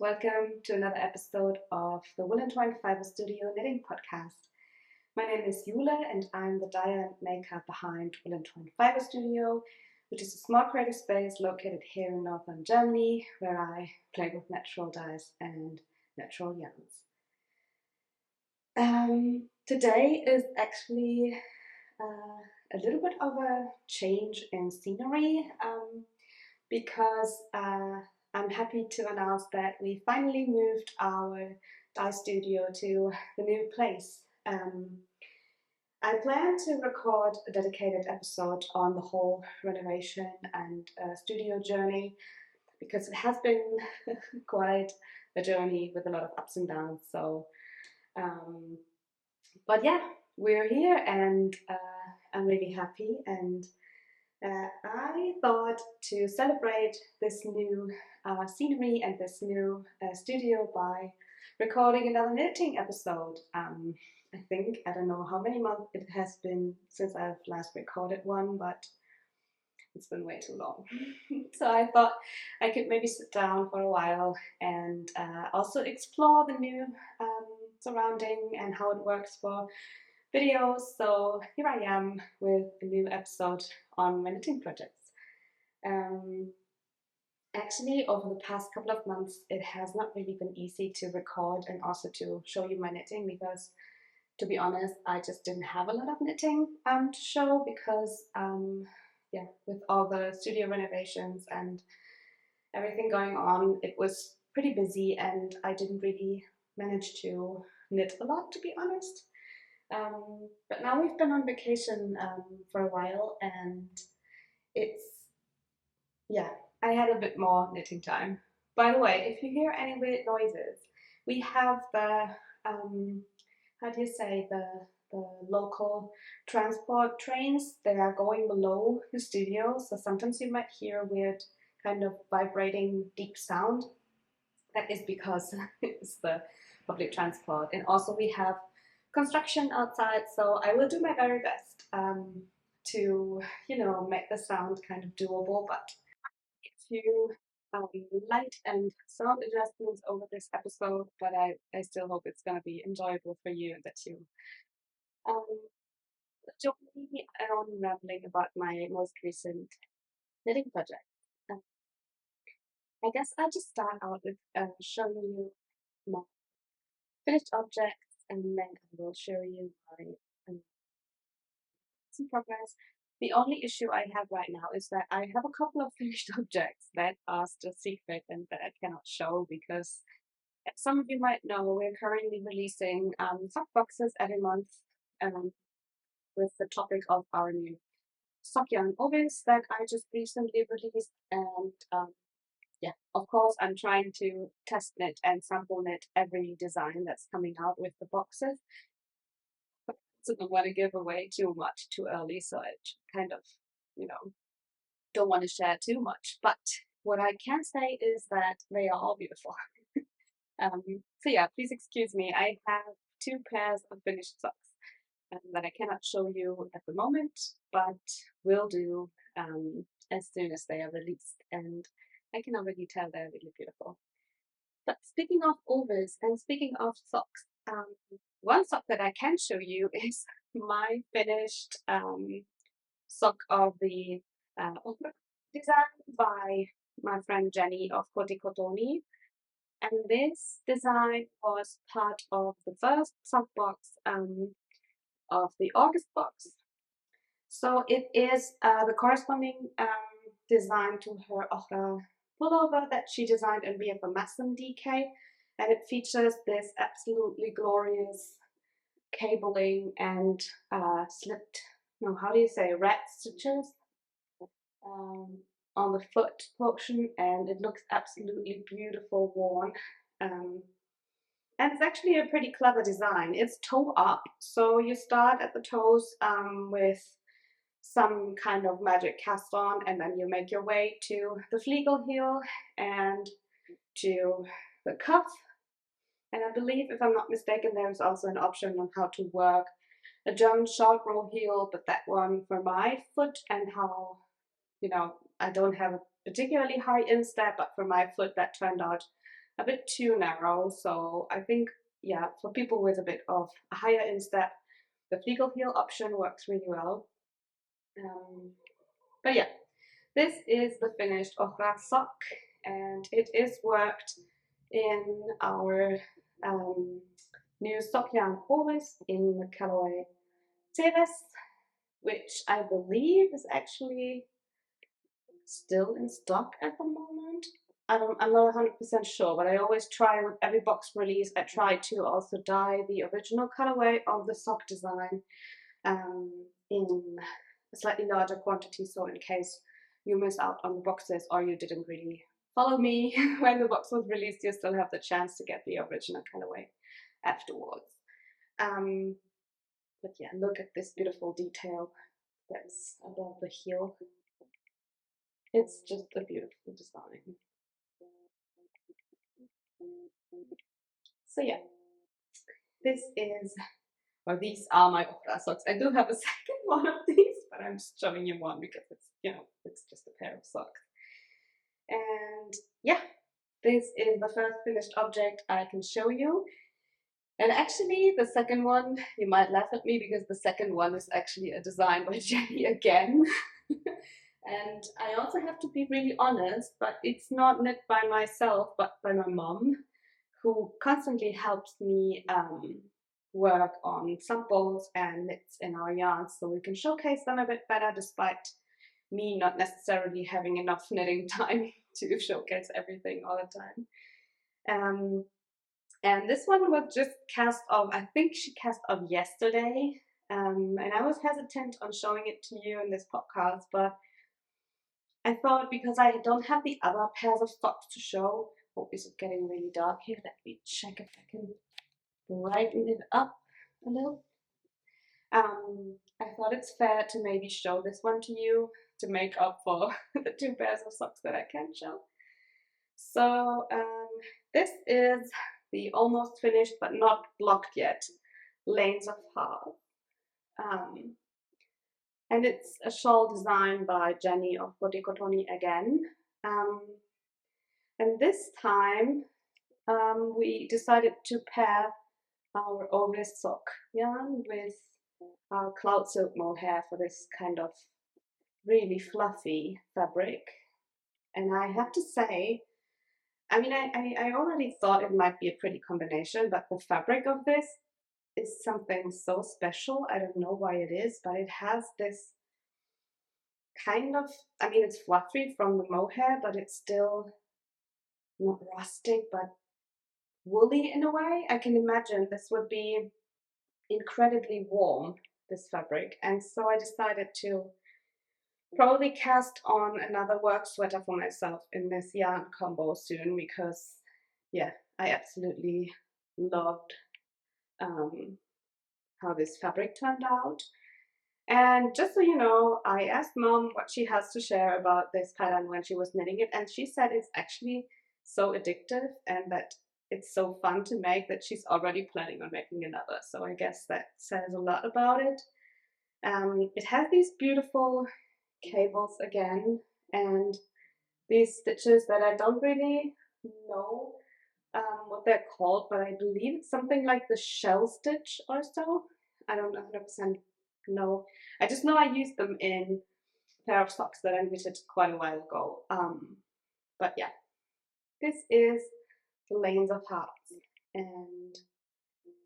welcome to another episode of the Woollentwine Fiber Studio Knitting Podcast. My name is Jule and I'm the dyer and maker behind Woollentwine Fiber Studio, which is a small creative space located here in northern Germany where I play with natural dyes and natural yarns. Today is actually a little bit of a change in scenery because I'm happy to announce that we finally moved our dye studio to the new place. I plan to record a dedicated episode on the whole renovation and studio journey because it has been quite a journey with a lot of ups and downs. But yeah, we're here and I'm really happy, and I thought to celebrate this new scenery and this new studio by recording another knitting episode. I don't know how many months it has been since I've last recorded one, but it's been way too long. So I thought I could maybe sit down for a while and also explore the new surrounding and how it works for videos. So here I am with a new episode on my knitting projects. Actually, over the past couple of months, it has not really been easy to record and also to show you my knitting because, to be honest, I just didn't have a lot of knitting to show because, with all the studio renovations and everything going on, it was pretty busy and I didn't really manage to knit a lot, to be honest. But now we've been on vacation for a while, and I had a bit more knitting time. By the way, if you hear any weird noises, we have the the local transport trains. They are going below the studio, so sometimes you might hear a weird kind of vibrating deep sound. That is because it's the public transport, and also we have construction outside, so I will do my very best to make the sound kind of doable. But if you light and sound adjustments over this episode, but I still hope it's going to be enjoyable for you and that you um, join me on rambling about my most recent knitting project. Um, I guess I'll just start out with showing you my finished objects, and then I will show you my in progress. The only issue I have right now is that I have a couple of finished objects that are still secret and that I cannot show because, as some of you might know, we're currently releasing sock boxes every month with the topic of our new sock yarn Ovis that I just recently released. And of course, I'm trying to test knit and sample knit every design that's coming out with the boxes. So don't want to give away too much too early, so I kind of, don't want to share too much. But what I can say is that they are all beautiful. So yeah, please excuse me. I have 2 pairs of finished socks that I cannot show you at the moment, but will do as soon as they are released. And I can already tell they're really beautiful. But speaking of Ovis and speaking of socks, one sock that I can show you is my finished sock of the designed by my friend Jenny of Koti Kotoni. And this design was part of the first sock box of the August box. So it is the corresponding design to her Ochra pullover that she designed in BFMSM DK, and it features this absolutely glorious cabling and rat stitches on the foot portion, and it looks absolutely beautiful worn. And it's actually a pretty clever design. It's toe up, so you start at the toes with some kind of magic cast on, and then you make your way to the fleagle heel and to the cuff. And I believe, if I'm not mistaken, there's also an option on how to work a German short row heel, but that one for my foot and how, I don't have a particularly high instep, but for my foot that turned out a bit too narrow. So I think, yeah, for people with a bit of a higher instep, the Fliegel heel option works really well. But yeah, this is the finished Ovis sock, and it is worked in our new sock yarn Ovis in the colorway Ceres, which I believe is actually still in stock at the moment. I'm not 100% sure, but I always try with every box release, I try to also dye the original colorway of the sock design in a slightly larger quantity, so in case you miss out on the boxes or you didn't really follow me when the box was released, you still have the chance to get the original colorway afterwards. But yeah, look at this beautiful detail that's above the heel. It's just a beautiful design. So yeah, this is, or these are my Ovis socks. I do have a second one of these, but I'm just showing you one because it's, you know, it's just a pair of socks. And yeah, this is the first finished object I can show you. And actually, the second one, you might laugh at me because the second one is actually a design by Jenny again. And I also have to be really honest, but it's not knit by myself, but by my mom, who constantly helps me work on samples and knits in our yarns so we can showcase them a bit better, despite me not necessarily having enough knitting time to showcase everything all the time. And this one was just cast off, I think she cast off yesterday. And I was hesitant on showing it to you in this podcast, but I thought because I don't have the other pairs of socks to show. Oh, is it getting really dark here? Let me check if I can brighten it up a little. I thought it's fair to maybe show this one to you to make up for the two pairs of socks that I can't show. So this is the almost finished but not blocked yet Lanes of Heart. And it's a shawl designed by Jenny of Boticotoni again. And this time we decided to pair our Ovis Sock yarn with our cloud silk mohair for this kind of really fluffy fabric. And I have to say, I mean, I already thought it might be a pretty combination, but the fabric of this is something so special. I don't know why it is, but it has this kind of, I mean, it's fluffy from the mohair, but it's still not rustic, but woolly in a way. I can imagine this would be incredibly warm, this fabric. And so I decided to probably cast on another work sweater for myself in this yarn combo soon, because yeah, I absolutely loved how this fabric turned out. And just so you know, I asked Mom what she has to share about this pattern when she was knitting it, and she said it's actually so addictive and that it's so fun to make that she's already planning on making another. So I guess that says a lot about it. It has these beautiful cables again, and these stitches that I don't really know what they're called, but I believe it's something like the shell stitch or so. I don't 100% know. I just know I used them in a pair of socks that I knitted quite a while ago. But yeah, this is the Lanes of Hearts, and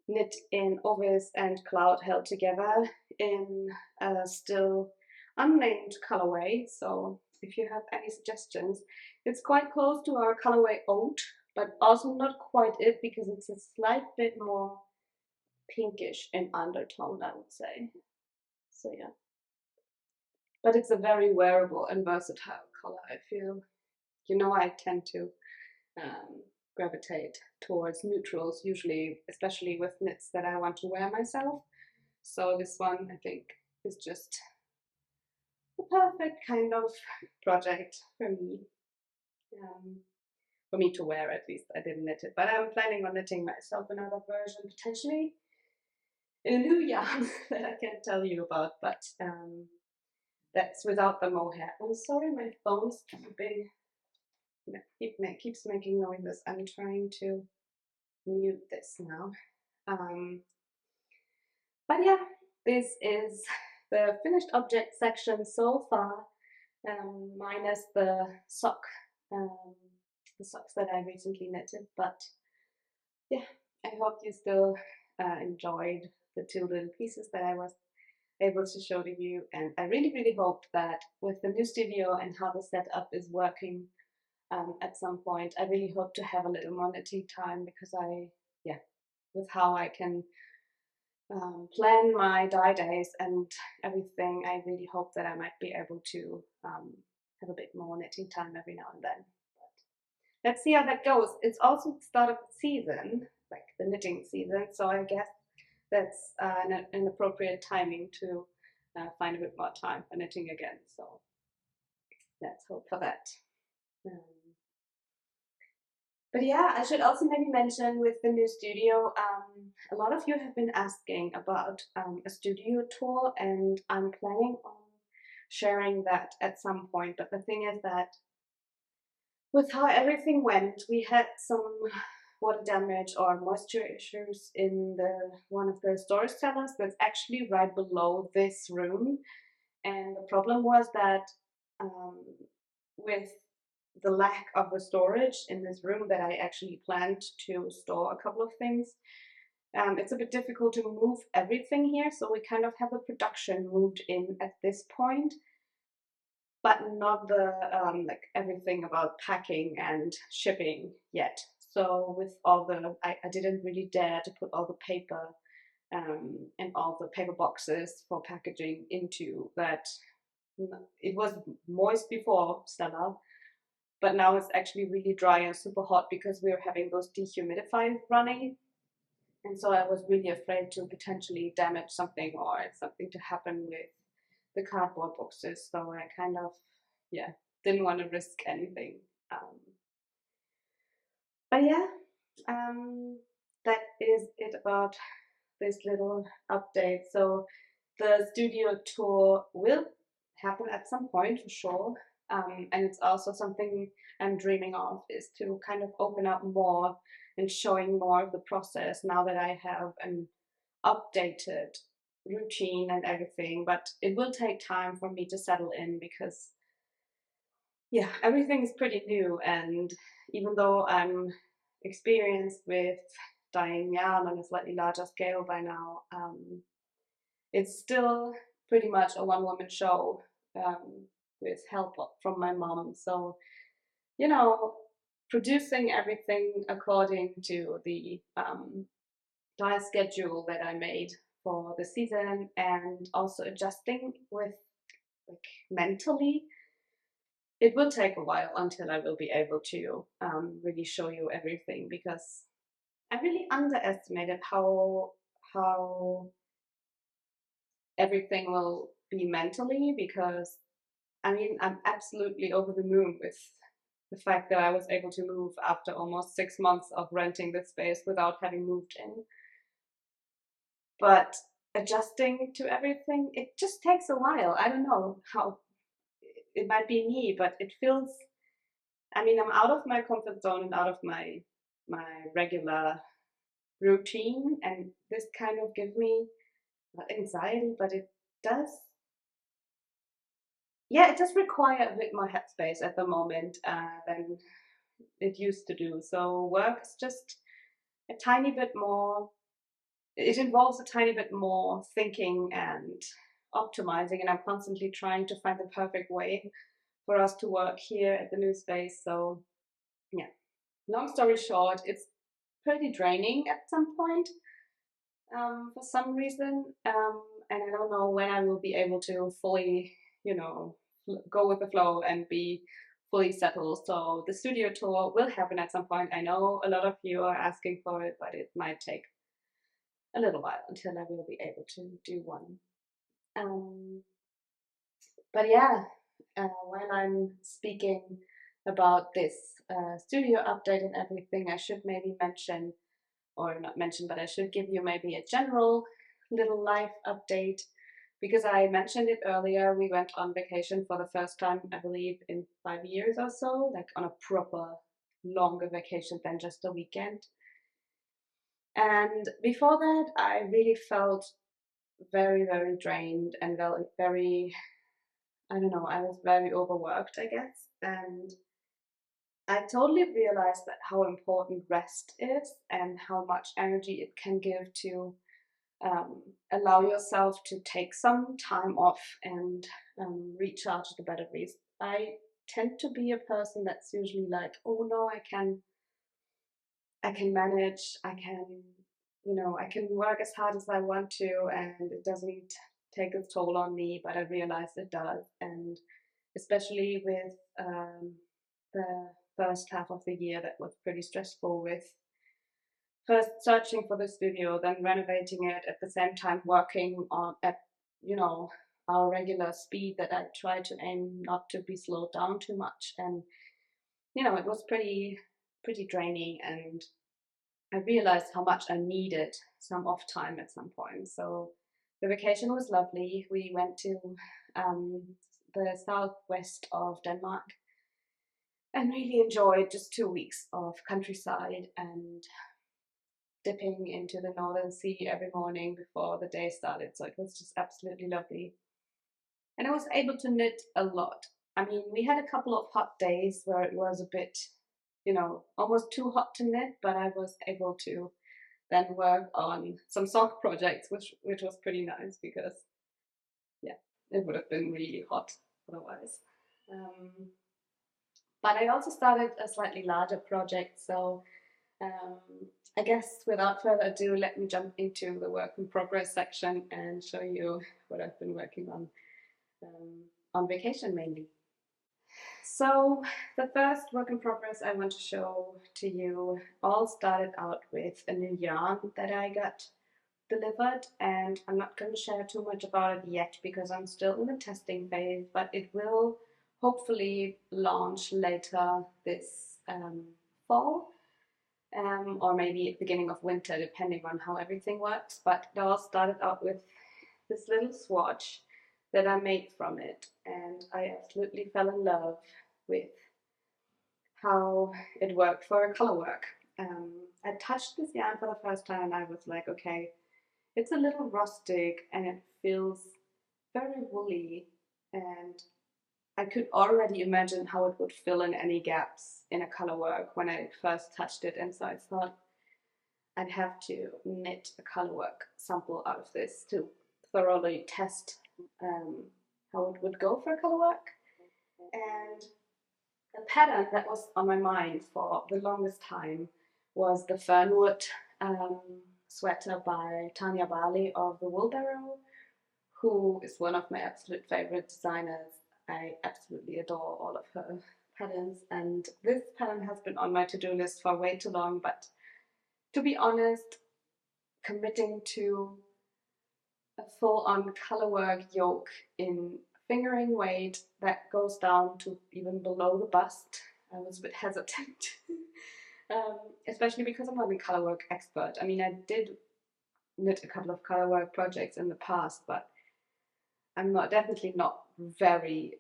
knit in Ovis and Cloud held together in a still unnamed colorway. So if you have any suggestions, it's quite close to our colorway Oat, but also not quite it, because it's a slight bit more pinkish in undertone, I would say. So yeah, but it's a very wearable and versatile color, I feel. You know, I tend to gravitate towards neutrals usually, especially with knits that I want to wear myself. So this one, I think, is just the perfect kind of project for me. For me to wear, at least. I didn't knit it, but I'm planning on knitting myself another version, potentially in a new yarn that I can't tell you about, but that's without the mohair. I'm sorry, my phone is keeping keeps making noises. I'm trying to mute this now. But yeah, this is the finished object section so far, minus um, the socks that I recently knitted. But yeah, I hope you still enjoyed the two little pieces that I was able to show to you. And I really, really hope that with the new studio and how the setup is working at some point, I really hope to have a little more knitting time, because with how I can plan my dye days and everything, I really hope that I might be able to have a bit more knitting time every now and then. But let's see how that goes. It's also the start of the season, like the knitting season, so I guess that's an appropriate timing to find a bit more time for knitting again. So let's hope for that. Um, But yeah, I should also maybe mention with the new studio, a lot of you have been asking about a studio tour, and I'm planning on sharing that at some point. But the thing is that with how everything went, we had some water damage or moisture issues in one of the storage cellars that's actually right below this room. And the problem was that with the lack of the storage in this room that I actually planned to store a couple of things, it's a bit difficult to move everything here. So we kind of have the production moved in at this point, but not the like everything about packing and shipping yet. So with all I didn't really dare to put all the paper and all the paper boxes for packaging into that. It was moist before cellar, but now it's actually really dry and super hot because we are having those dehumidifiers running. And so I was really afraid to potentially damage something or something to happen with the cardboard boxes. So I kind of, didn't want to risk anything. But yeah, that is it about this little update. So the studio tour will happen at some point for sure. And it's also something I'm dreaming of, is to kind of open up more and showing more of the process now that I have an updated routine and everything. But it will take time for me to settle in, because everything is pretty new. And even though I'm experienced with dyeing yarn on a slightly larger scale by now, it's still pretty much a one-woman show with help from my mom. So, producing everything according to the dye schedule that I made for the season, and also adjusting with mentally, it will take a while until I will be able to really show you everything, because I really underestimated how everything will be mentally, because I'm absolutely over the moon with the fact that I was able to move after almost 6 months of renting this space without having moved in. But adjusting to everything, it just takes a while. I don't know how, it might be me, but it feels, I'm out of my comfort zone and out of my regular routine, and this kind of gives me anxiety, but it does require a bit more headspace at the moment than it used to do. So work is just a tiny bit more, it involves a tiny bit more thinking and optimizing, and I'm constantly trying to find the perfect way for us to work here at the new space. So long story short, it's pretty draining at some point for some reason, and I don't know when I will be able to fully, go with the flow and be fully settled. So the studio tour will happen at some point. I know a lot of you are asking for it, but it might take a little while until I will be able to do one. But when I'm speaking about this studio update and everything, I should maybe mention, or not mention, but I should give you maybe a general little life update because I mentioned it earlier, we went on vacation for the first time, I believe, in 5 years or so, like on a proper longer vacation than just a weekend. And before that, I really felt very, very drained and very, very, I don't know, I was very overworked, I guess. And I totally realized that how important rest is and how much energy it can give to allow yourself to take some time off and recharge the batteries. I tend to be a person that's usually like, oh no, I can manage, I can, I can work as hard as I want to, and it doesn't take a toll on me. But I realize it does, and especially with the first half of the year, that was pretty stressful with first searching for the studio, then renovating it, at the same time working on at our regular speed that I try to aim not to be slowed down too much. And it was pretty draining, and I realized how much I needed some off time at some point. So the vacation was lovely. We went to the southwest of Denmark and really enjoyed just 2 weeks of countryside and dipping into the Northern Sea every morning before the day started. So it was just absolutely lovely. And I was able to knit a lot. I mean, we had a couple of hot days where it was a bit, almost too hot to knit, but I was able to then work on some sock projects, which was pretty nice because, yeah, it would have been really hot otherwise. But I also started a slightly larger project, so um, I guess without further ado, let me jump into the work in progress section and show you what I've been working on vacation mainly. So the first work in progress I want to show to you all started out with a new yarn that I got delivered, and I'm not going to share too much about it yet because I'm still in the testing phase, but it will hopefully launch later this fall, or maybe beginning of winter, depending on how everything works. But it all started out with this little swatch that I made from it, and I absolutely fell in love with how it worked for a color work. I touched this yarn for the first time and I was like, okay, it's a little rustic and it feels very woolly, and I could already imagine how it would fill in any gaps in a color work when I first touched it. And so I thought I'd have to knit a color work sample out of this to thoroughly test how it would go for a color work. And the pattern that was on my mind for the longest time was the Fernwood sweater by Tanya Bali of the Wool Barrow, who is one of my absolute favorite designers. I absolutely adore all of her patterns, and this pattern has been on my to-do list for way too long. But to be honest, committing to a full-on color work yoke in fingering weight that goes down to even below the bust, I was a bit hesitant. Especially because I'm not a color work expert. I mean, I did knit a couple of color work projects in the past, but I'm definitely not very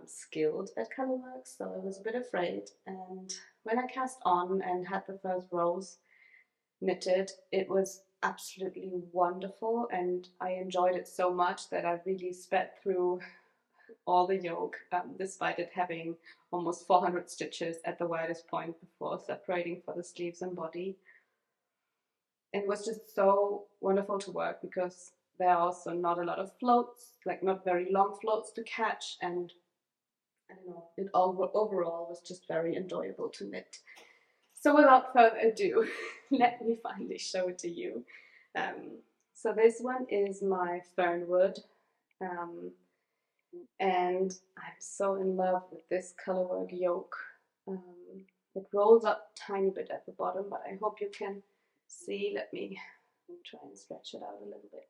skilled at color work, so I was a bit afraid. And when I cast on and had the first rows knitted, it was absolutely wonderful, and I enjoyed it so much that I really sped through all the yoke, despite it having almost 400 stitches at the widest point before separating for the sleeves and body. It was just so wonderful to work because there are also not a lot of floats, like not very long floats to catch, and I don't know, it all overall was just very enjoyable to knit. So without further ado, let me finally show it to you. So this one is my Fernwood, and I'm so in love with this colorwork yoke. It rolls up a tiny bit at the bottom, but I hope you can see. Let me try and stretch it out a little bit.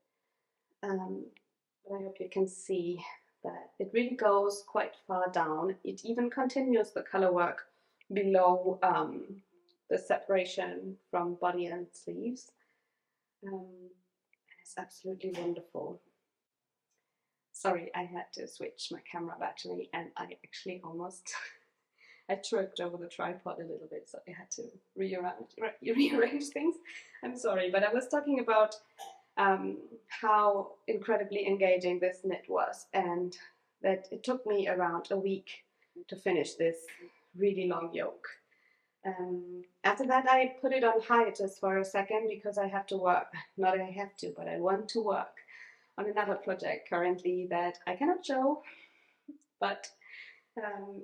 But I hope you can see that it really goes quite far down. It even continues the color work below the separation from body and sleeves. It's absolutely wonderful. Sorry, I had to switch my camera battery and I actually almost I tripped over the tripod a little bit, so I had to rearrange things. I'm sorry, but I was talking about how incredibly engaging this knit was, and that it took me around a week to finish this really long yoke. After that, I put it on hiatus for a second because I have to work. Not I have to, but I want to work on another project currently that I cannot show. But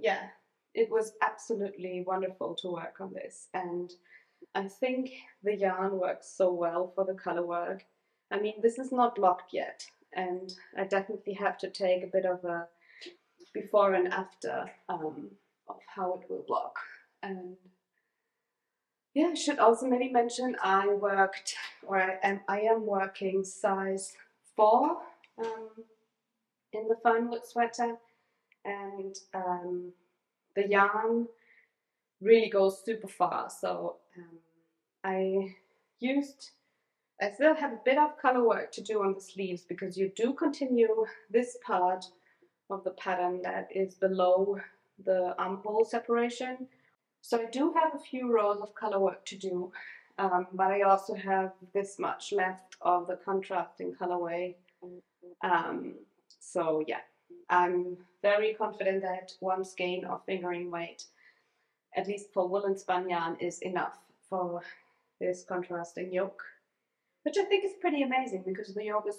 yeah, it was absolutely wonderful to work on this. And I think the yarn works so well for the color work. I mean, this is not locked yet, and I definitely have to take a bit of a before and after of how it will block. And yeah, I should also maybe mention I am working size 4 in the Fernwood sweater, and the yarn really goes super far. So I still have a bit of color work to do on the sleeves, because you do continue this part of the pattern that is below the armhole separation. So I do have a few rows of color work to do, but I also have this much left of the contrasting colorway. So yeah, I'm very confident that one skein of fingering weight, at least for woolen spun yarn, is enough for this contrasting yoke, which I think is pretty amazing because the yoke is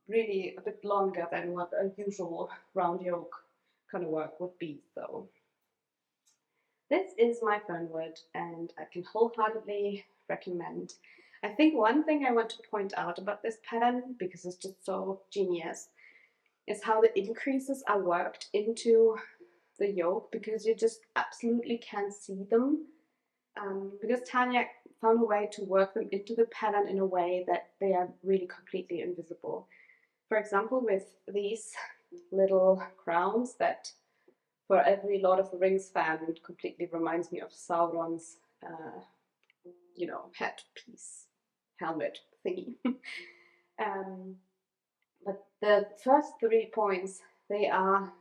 really a bit longer than what a usual round yoke kind of work would be. So this is my Fernwood, and I can wholeheartedly recommend. I think one thing I want to point out about this pattern, because it's just so genius, is how the increases are worked into the yoke, because you just absolutely can't see them. Because Tanya found a way to work them into the pattern in a way that they are really completely invisible. For example, with these little crowns that for every Lord of the Rings fan completely reminds me of Sauron's, headpiece, helmet thingy. But the first 3 points, they are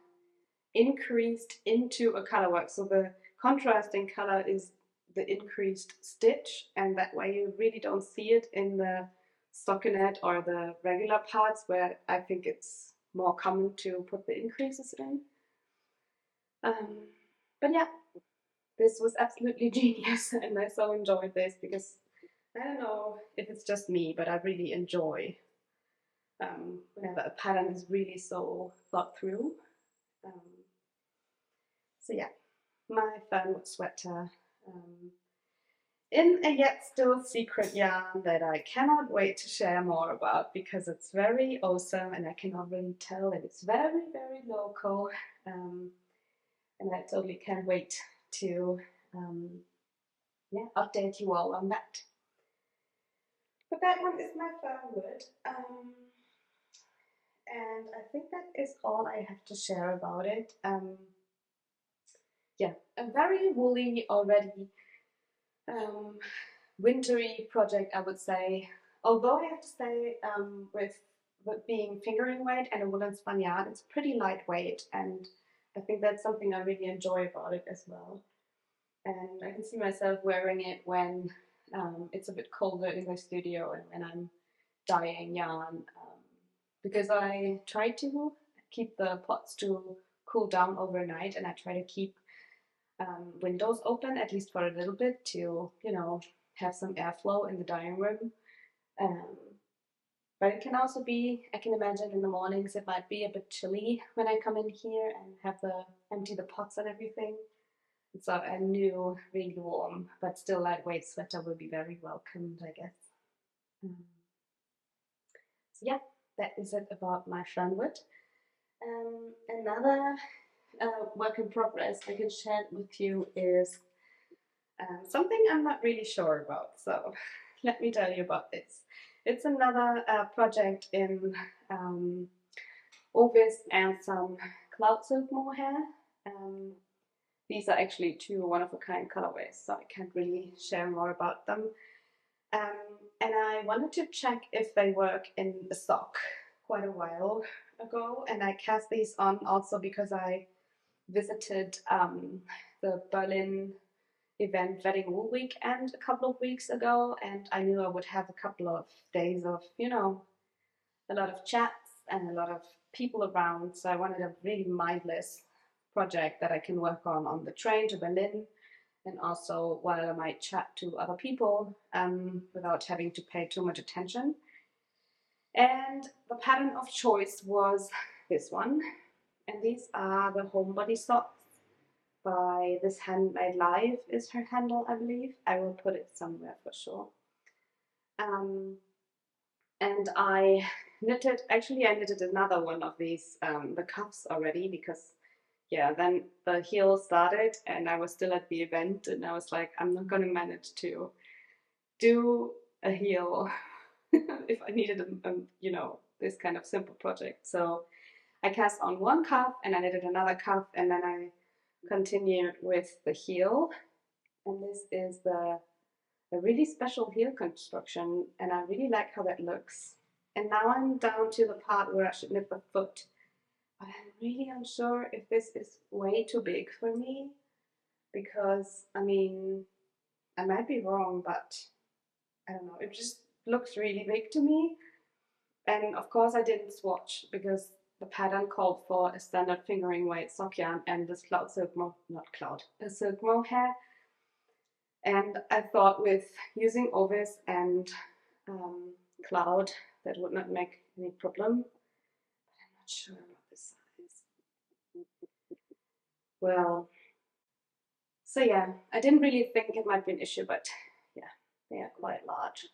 increased into a color work. So the contrasting color is the increased stitch, and that way you really don't see it in the stockinette or the regular parts, where I think it's more common to put the increases in. But yeah, this was absolutely genius, and I so enjoyed this, because I don't know if it's just me, but I really enjoy whenever a pattern is really so thought through. So yeah, my Fernwood sweater in a yet still secret yarn that I cannot wait to share more about, because it's very awesome and I can already tell that it's very, very local, and I totally can't wait to update you all on that. But that one is my Fernwood, and I think that is all I have to share about it. Yeah, a very woolly already, wintry project, I would say. Although I have to say, with being fingering weight and a woolen spun yarn, it's pretty lightweight, and I think that's something I really enjoy about it as well. And I can see myself wearing it when it's a bit colder in the studio and when I'm dyeing yarn, because I try to keep the pots to cool down overnight, and I try to keep windows open at least for a little bit to, have some airflow in the dyeing room. But it can also be, I can imagine in the mornings it might be a bit chilly when I come in here and have empty the pots and everything. So a new, really warm but still lightweight sweater will be very welcomed, I guess. So yeah, that is it about my Fernwood. Another work in progress I can share with you is something I'm not really sure about. So let me tell you about this. It's another project in Ovis and some cloud silk mohair. These are actually 2 one-of-a-kind colorways, so I can't really share more about them. And I wanted to check if they work in a sock quite a while. ago, and I cast these on also because I visited the Berlin event Wedding Wool Weekend a couple of weeks ago, and I knew I would have a couple of days of, you know, a lot of chats and a lot of people around. So I wanted a really mindless project that I can work on the train to Berlin, and also while I might chat to other people without having to pay too much attention. And the pattern of choice was this one, and these are the homebody socks by This Handmade Live is her handle, I believe. I will put it somewhere for sure. And I knitted another one of these, the cuffs already, because yeah, then the heel started and I was still at the event and I was like, I'm not going to manage to do a heel if I needed you know, this kind of simple project. So I cast on one cuff and I knitted another cuff, and then I continued with the heel. And this is a really special heel construction, and I really like how that looks. And now I'm down to the part where I should knit the foot, but I'm really unsure if this is way too big for me, because I mean, I might be wrong, but I don't know, it just looks really big to me. And of course I didn't swatch because the pattern called for a standard fingering weight sock yarn and this cloud silk a silk mohair. And I thought with using Ovis and cloud, that would not make any problem. But I'm not sure about the size. Well, so yeah, I didn't really think it might be an issue, but yeah, they are quite large.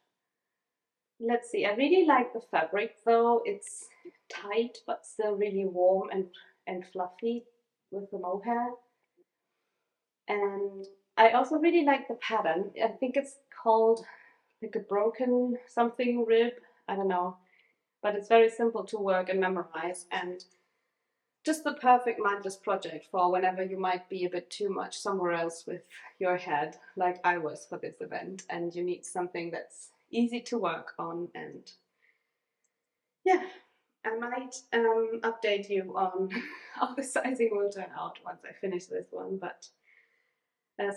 Let's see, I really like the fabric though. It's tight but still really warm and fluffy with the mohair. And I also really like the pattern. I think it's called like a broken something rib, I don't know, but it's very simple to work and memorize, and just the perfect mindless project for whenever you might be a bit too much somewhere else with your head, like I was for this event, and you need something that's easy to work on. And yeah, I might update you on how the sizing will turn out once I finish this one, but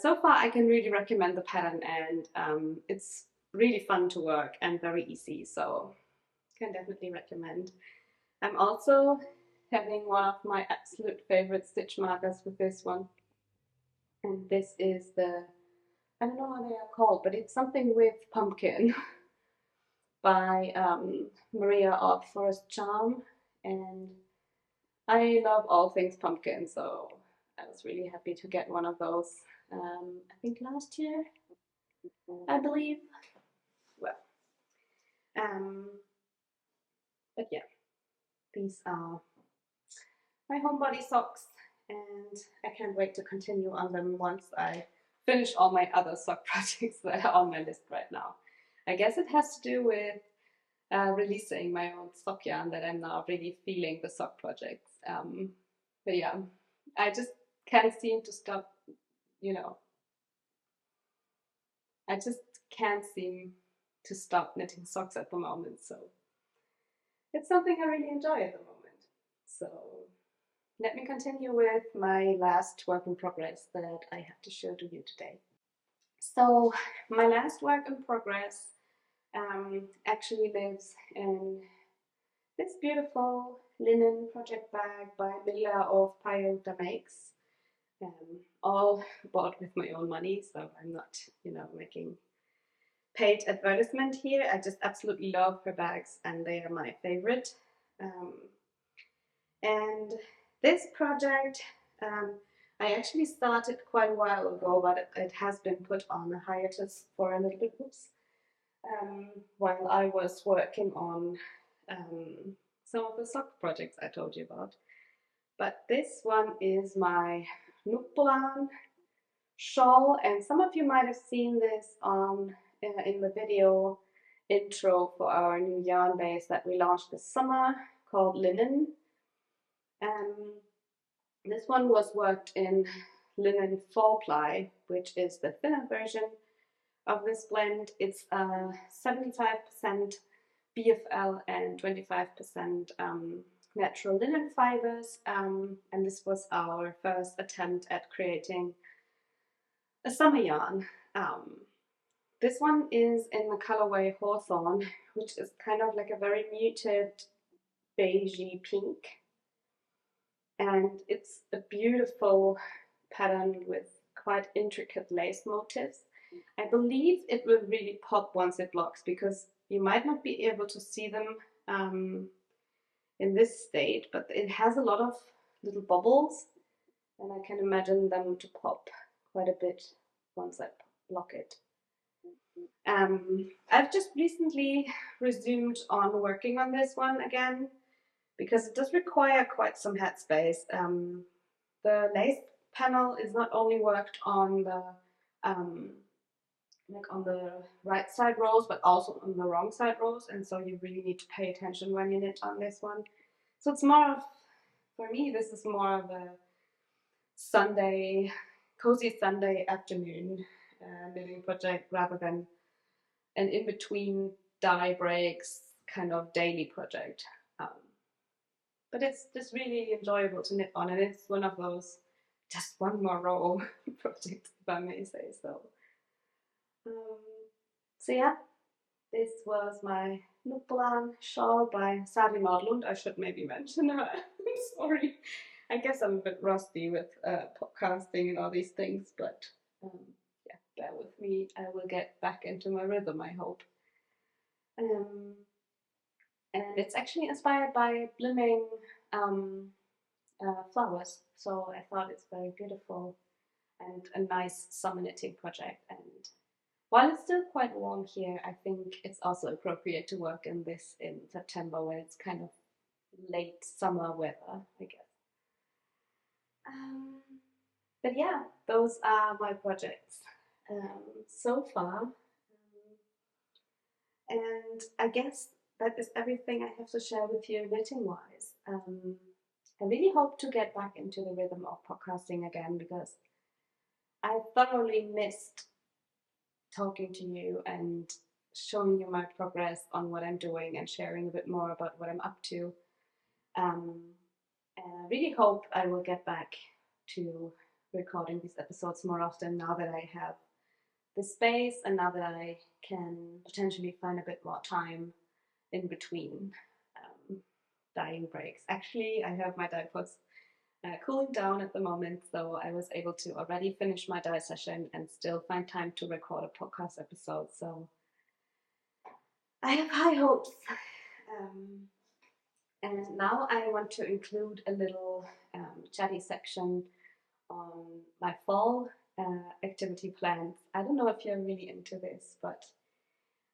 so far I can really recommend the pattern, and it's really fun to work and very easy, so can definitely recommend. I'm also having one of my absolute favorite stitch markers with this one, and this is I don't know what they are called, but it's something with pumpkin by Maria of Forest Charm, and I love all things pumpkin, so I was really happy to get one of those. I think last year, I believe. Well, but yeah, these are my homebody socks, and I can't wait to continue on them once I finish all my other sock projects that are on my list right now. I guess it has to do with releasing my own sock yarn that I'm now really feeling the sock projects. But yeah, I just can't seem to stop, you know, I just can't seem to stop knitting socks at the moment, so it's something I really enjoy at the moment. So let me continue with my last work in progress that I have to show to you today. So my last work in progress actually lives in this beautiful linen project bag by Mila of Payota Makes, all bought with my own money, so I'm not, you know, making paid advertisement here. I just absolutely love her bags and they are my favorite. And this project I actually started quite a while ago, but it has been put on a hiatus for a little bit, while I was working on some of the sock projects I told you about. But this one is my Nuplan shawl, and some of you might have seen this on in the video intro for our new yarn base that we launched this summer called Linen. This one was worked in linen 4-ply, which is the thinner version of this blend. It's 75% BFL and 25% natural linen fibers, and this was our first attempt at creating a summer yarn. This one is in the colorway Hawthorn, which is kind of like a very muted beigey pink, and it's a beautiful pattern with quite intricate lace motifs. I believe it will really pop once it locks, because you might not be able to see them in this state, but it has a lot of little bubbles, and I can imagine them to pop quite a bit once I lock it. I've just recently resumed on working on this one again, because it does require quite some headspace. The lace panel is not only worked on the like on the right side rows, but also on the wrong side rows, and so you really need to pay attention when you knit on this one. So it's more of, for me, this is more of a Sunday, cozy Sunday afternoon knitting project rather than an in-between dye breaks kind of daily project. But it's just really enjoyable to knit on, and it's one of those just one more row projects, if I may say so. So yeah, this was my Lupplan shawl by Sari Nordlund. I should maybe mention her. I'm sorry. I guess I'm a bit rusty with podcasting and all these things, but yeah, bear with me. I will get back into my rhythm, I hope. And it's actually inspired by blooming flowers, so I thought it's very beautiful and a nice summer knitting project. And while it's still quite warm here, I think it's also appropriate to work in this in September, when it's kind of late summer weather, I guess. But yeah, those are my projects so far. And I guess that is everything I have to share with you knitting-wise. I really hope to get back into the rhythm of podcasting again, because I thoroughly missed talking to you and showing you my progress on what I'm doing and sharing a bit more about what I'm up to. And I really hope I will get back to recording these episodes more often, now that I have the space and now that I can potentially find a bit more time in between dyeing breaks. Actually, I have my dye pots cooling down at the moment, so I was able to already finish my dye session and still find time to record a podcast episode. So I have high hopes. And now I want to include a little chatty section on my fall activity plans. I don't know if you're really into this, but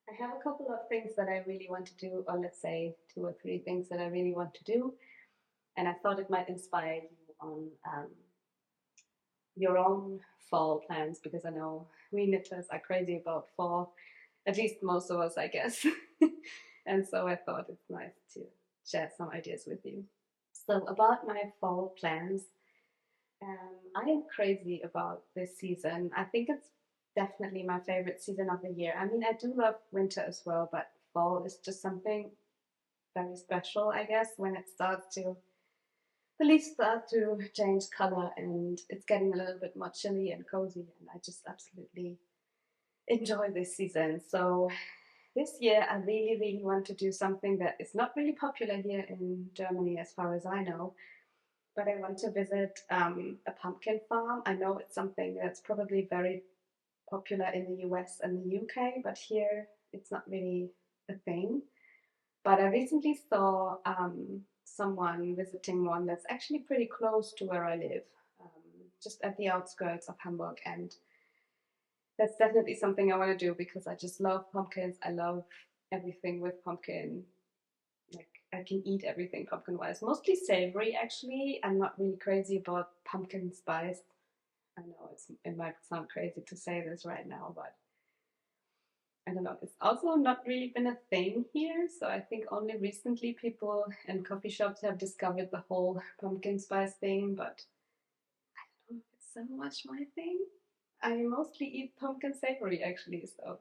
I have a couple of things that I really want to do, or let's say 2 or 3 things that I really want to do, and I thought it might inspire you on your own fall plans, because I know we knitters are crazy about fall, at least most of us, I guess. And so I thought it's nice to share some ideas with you. So about my fall plans, I am crazy about this season. I think it's definitely my favorite season of the year. I mean, I do love winter as well, but fall is just something very special, I guess, when it starts to, the leaves start to change color and it's getting a little bit more chilly and cozy, and I just absolutely enjoy this season. So this year I really, really want to do something that is not really popular here in Germany as far as I know, but I want to visit a pumpkin farm. I know it's something that's probably very popular in the US and the UK, but here it's not really a thing. But I recently saw someone visiting one that's actually pretty close to where I live, just at the outskirts of Hamburg, and that's definitely something I want to do, because I just love pumpkins. I love everything with pumpkin. Like, I can eat everything pumpkin wise, mostly savory actually. I'm not really crazy about pumpkin spice. I know it might sound crazy to say this right now, but I don't know, it's also not really been a thing here. So I think only recently people and coffee shops have discovered the whole pumpkin spice thing, but I don't know if it's so much my thing. I mostly eat pumpkin savory actually, so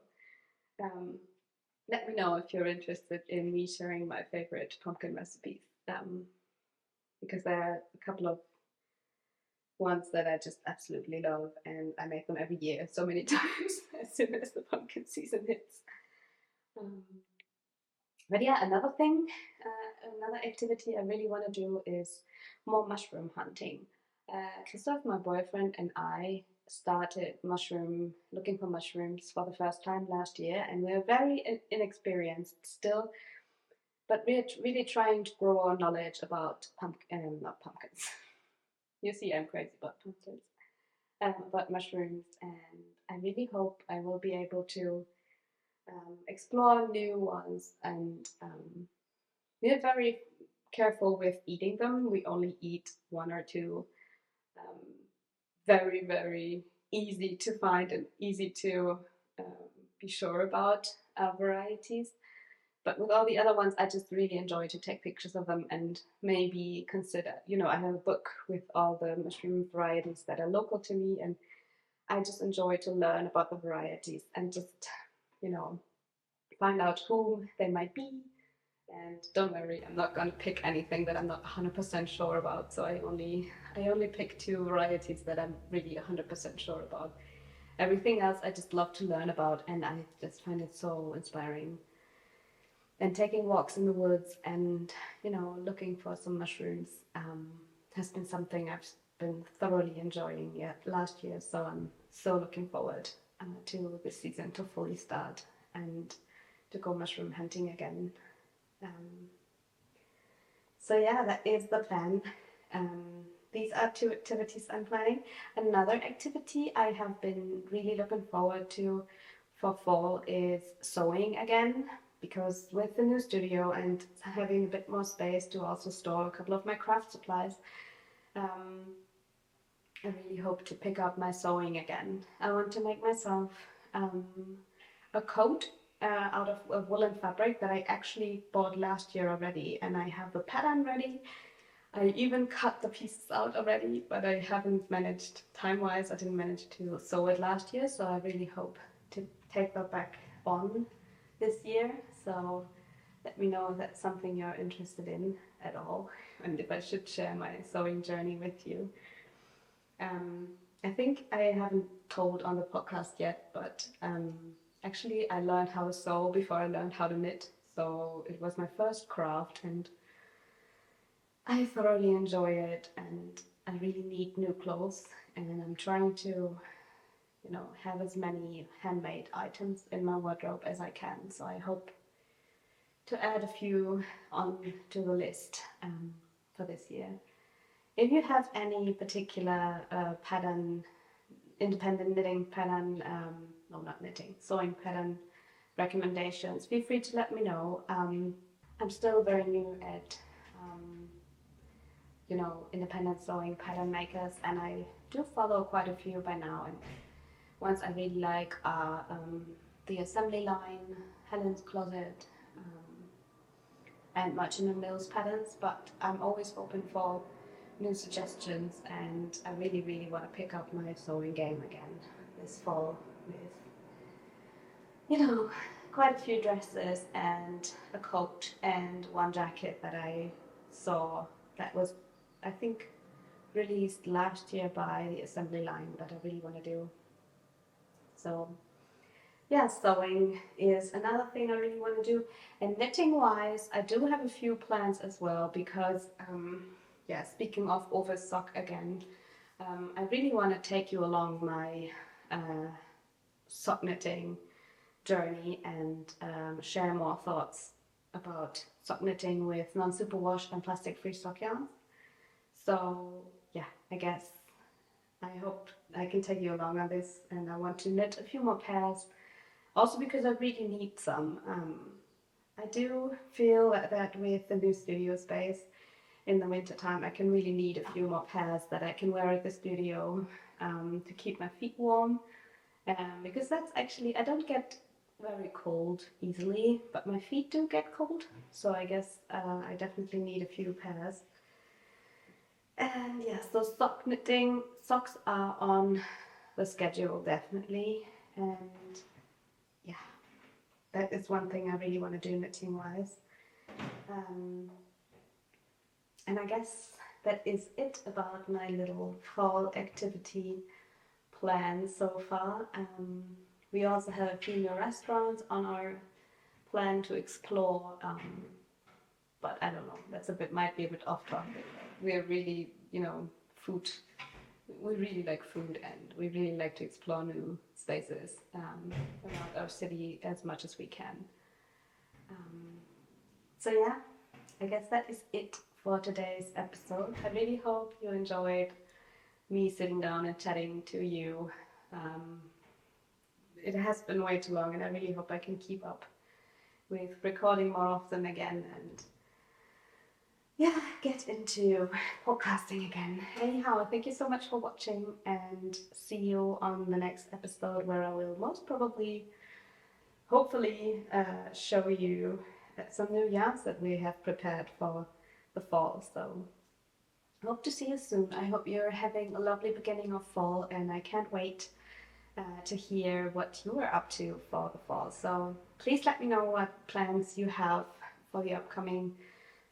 let me know if you're interested in me sharing my favorite pumpkin recipes. because there are a couple of ones that I just absolutely love, and I make them every year so many times as soon as the pumpkin season hits. Um, but yeah, another activity I really want to do is more mushroom hunting. Christoph, my boyfriend, and I started looking for mushrooms for the first time last year, and we're very inexperienced still, but we're really trying to grow our knowledge about not pumpkins. You see, I'm crazy about pumpkins, about mushrooms, and I really hope I will be able to explore new ones. And we're very careful with eating them. We only eat one or two um, very, very easy to find and easy to be sure about varieties. But with all the other ones, I just really enjoy to take pictures of them and maybe consider, I have a book with all the mushroom varieties that are local to me, and I just enjoy to learn about the varieties and just, find out who they might be. And don't worry, I'm not gonna pick anything that I'm not 100% sure about. So I only pick two varieties that I'm really 100% sure about. Everything else I just love to learn about, and I just find it so inspiring. And taking walks in the woods and looking for some mushrooms has been something I've been thoroughly enjoying last year. So I'm so looking forward to this season to fully start and to go mushroom hunting again. So yeah, that is the plan. These are two activities I'm planning. Another activity I have been really looking forward to for fall is sewing again, because with the new studio and having a bit more space to also store a couple of my craft supplies, I really hope to pick up my sewing again. I want to make myself a coat out of a woolen fabric that I actually bought last year already, and I have the pattern ready. I even cut the pieces out already, but I haven't managed, time-wise, I didn't manage to sew it last year, so I really hope to take that back on this year. So let me know if that's something you're interested in at all, and if I should share my sewing journey with you. I think I haven't told on the podcast yet, but actually I learned how to sew before I learned how to knit. So it was my first craft, and I thoroughly enjoy it, and I really need new clothes, and I'm trying to, have as many handmade items in my wardrobe as I can. So I hope to add a few on to the list for this year. If you have any particular pattern, independent knitting pattern, no, not knitting, sewing pattern recommendations, feel free to let me know. I'm still very new at, independent sewing pattern makers, and I do follow quite a few by now. And ones I really like are the Assembly Line, Helen's Closet, and Merchant and Mills patterns, but I'm always open for new suggestions, and I really, really want to pick up my sewing game again this fall with, quite a few dresses and a coat and one jacket that I saw that was, I think, released last year by the Assembly Line that I really want to do. So yeah, sewing is another thing I really want to do. And knitting wise, I do have a few plans as well, because speaking of Ovis Sock again, I really want to take you along my sock knitting journey and share more thoughts about sock knitting with non-superwash and plastic-free sock yarns. So yeah, I guess I hope I can take you along on this, and I want to knit a few more pairs, also because I really need some. I do feel that with the new studio space in the winter time, I can really need a few more pairs that I can wear at the studio to keep my feet warm, because that's actually, I don't get very cold easily, but my feet do get cold, so I guess I definitely need a few pairs. And yes, so socks are on the schedule definitely, and yeah, that is one thing I really want to do knitting wise. And I guess that is it about my little fall activity plan so far. We also have a few new restaurants on our plan to explore, but I don't know. That's might be a bit off topic. We're really, food. We really like food, and we really like to explore new spaces around our city as much as we can. Um, so yeah, I guess that is it for today's episode. I really hope you enjoyed me sitting down and chatting to you. Um, it has been way too long, and I really hope I can keep up with recording more often again and get into podcasting again. Anyhow, thank you so much for watching, and see you on the next episode, where I will most probably, hopefully, show you some new yarns that we have prepared for the fall. So hope to see you soon. I hope you're having a lovely beginning of fall, and I can't wait to hear what you are up to for the fall. So please let me know what plans you have for the upcoming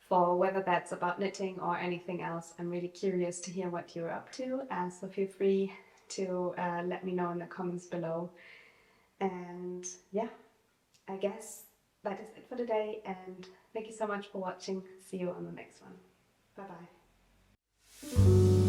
fall, whether that's about knitting or anything else. I'm really curious to hear what you're up to, so feel free to let me know in the comments below. And yeah, I guess that is it for today, and thank you so much for watching. See you on the next one. Bye bye.